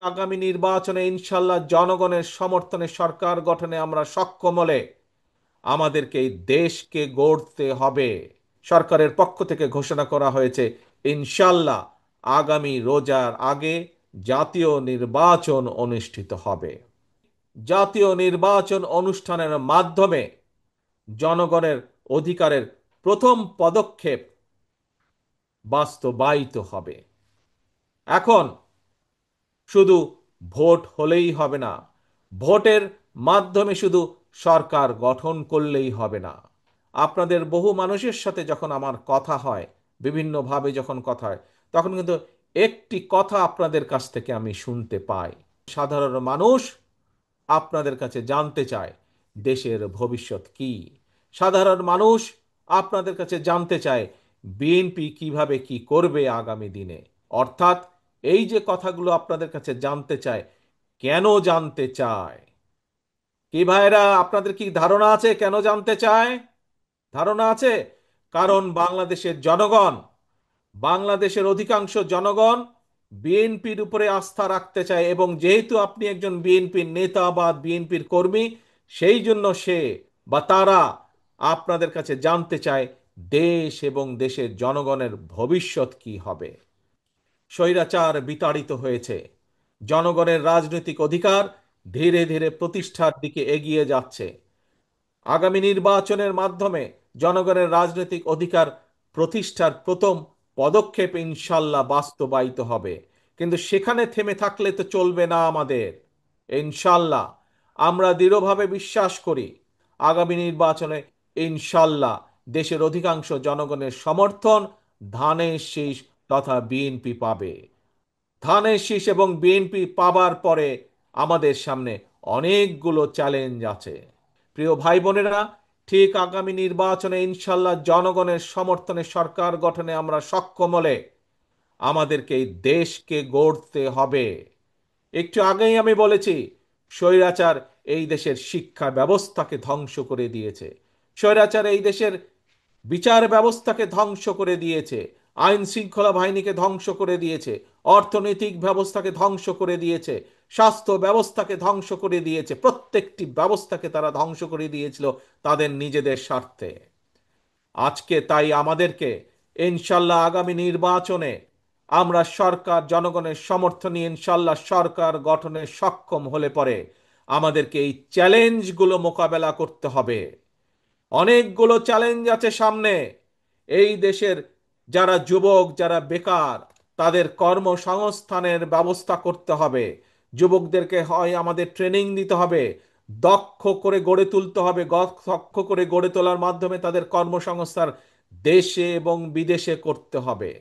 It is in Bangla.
আগামী নির্বাচনে ইনশাল্লাহ জনগণের সমর্থনে সরকার গঠনে আমরা সক্ষম হলে আমাদেরকে এই দেশকে গড়তে হবে। সরকারের পক্ষ থেকে ঘোষণা করা হয়েছে ইনশাল্লাহ আগামী রোজার আগে জাতীয় নির্বাচন অনুষ্ঠিত হবে। জাতীয় নির্বাচন অনুষ্ঠানের মাধ্যমে জনগণের অধিকারের প্রথম পদক্ষেপ বাস্তবায়িত হবে। এখন শুধু ভোট হলেই হবে না, ভোটের মাধ্যমে শুধু সরকার গঠন করলেই হবে না। আপনাদের বহু মানুষের সাথে যখন আমার কথা হয়, বিভিন্নভাবে যখন কথা হয়, তখন কিন্তু একটি কথা আপনাদের কাছ থেকে আমি শুনতে পাই। সাধারণ মানুষ আপনাদের কাছে জানতে চায় দেশের ভবিষ্যৎ কি। সাধারণ মানুষ আপনাদের কাছে জানতে চায় বিএনপি কিভাবে কি করবে আগামী দিনে। অর্থাৎ এই যে কথাগুলো আপনাদের কাছে জানতে চায়, কেন জানতে চায়? কি ভাইরা, আপনাদের কি ধারণা আছে কেন জানতে চায়? ধারণা আছে? কারণ বাংলাদেশের জনগণ, বাংলাদেশের অধিকাংশ জনগণ বিএনপির উপরে আস্থা রাখতে চায়, এবং যেহেতু আপনি একজন বিএনপির নেতা বা বিএনপির কর্মী, সেই জন্য সে বা তারা আপনাদের কাছে জানতে চায় দেশ এবং দেশের জনগণের ভবিষ্যৎ কি হবে। স্বৈরাচার বিতাড়িত হয়েছে, জনগণের রাজনৈতিক অধিকার ধীরে ধীরে প্রতিষ্ঠার দিকে এগিয়ে যাচ্ছে। আগামী নির্বাচনের মাধ্যমে জনগণের রাজনৈতিক অধিকার প্রতিষ্ঠার প্রথম পদক্ষেপ ইনশাল্লাহ বাস্তবায়িত হবে। কিন্তু সেখানে থেমে থাকলে তো চলবে না আমাদের। ইনশাল্লাহ আমরা দৃঢ়ভাবে বিশ্বাস করি আগামী নির্বাচনে ইনশাল্লাহ দেশের অধিকাংশ জনগণের সমর্থন ধানের শীষ তথা বিএনপি পাবে। ধানের শীষ এবং বিএনপি পাবার পরে আমাদের সামনে অনেকগুলো চ্যালেঞ্জ আছে। প্রিয় ভাই বোনেরা, ঠিক আগামী নির্বাচনে ইনশাল্লাহ জনগণের সমর্থনে সরকার গঠনে আমরা সক্ষম হলে আমাদেরকে এই দেশকে গড়তে হবে। একটু আগেই আমি বলেছি, স্বৈরাচার এই দেশের শিক্ষা ব্যবস্থাকে ধ্বংস করে দিয়েছে। স্বৈরাচার এই দেশের বিচার ব্যবস্থাকে ধ্বংস করে দিয়েছে, আইন শৃঙ্খলা বাহিনীকে ধ্বংস করে দিয়েছে, অর্থনৈতিক ব্যবস্থাকে ধ্বংস করে দিয়েছে, স্বাস্থ্য ব্যবস্থাকে ধ্বংস করে দিয়েছে। প্রত্যেকটি ব্যবস্থাকে তারা ধ্বংস করে দিয়েছিল তাদের নিজেদের স্বার্থে। আজকে তাই আমাদেরকে ইনশাল্লাহ আগামী নির্বাচনে আমরা সরকার জনগণের সমর্থন নিয়ে ইনশাল্লাহ সরকার গঠনে সক্ষম হলে পরে আমাদেরকে এই চ্যালেঞ্জগুলো মোকাবেলা করতে হবে। অনেকগুলো চ্যালেঞ্জ আছে সামনে। এই দেশের যারা যুবক, যারা বেকার, তাদের কর্মসংস্থানের ব্যবস্থা করতে হবে। যুবকদেরকে হয় আমাদের ট্রেনিং দিতে হবে, দক্ষ করে গড়ে তুলতে হবে। দক্ষ করে গড়ে তোলার মাধ্যমে তাদের কর্মসংস্থান দেশে এবং বিদেশে করতে হবে।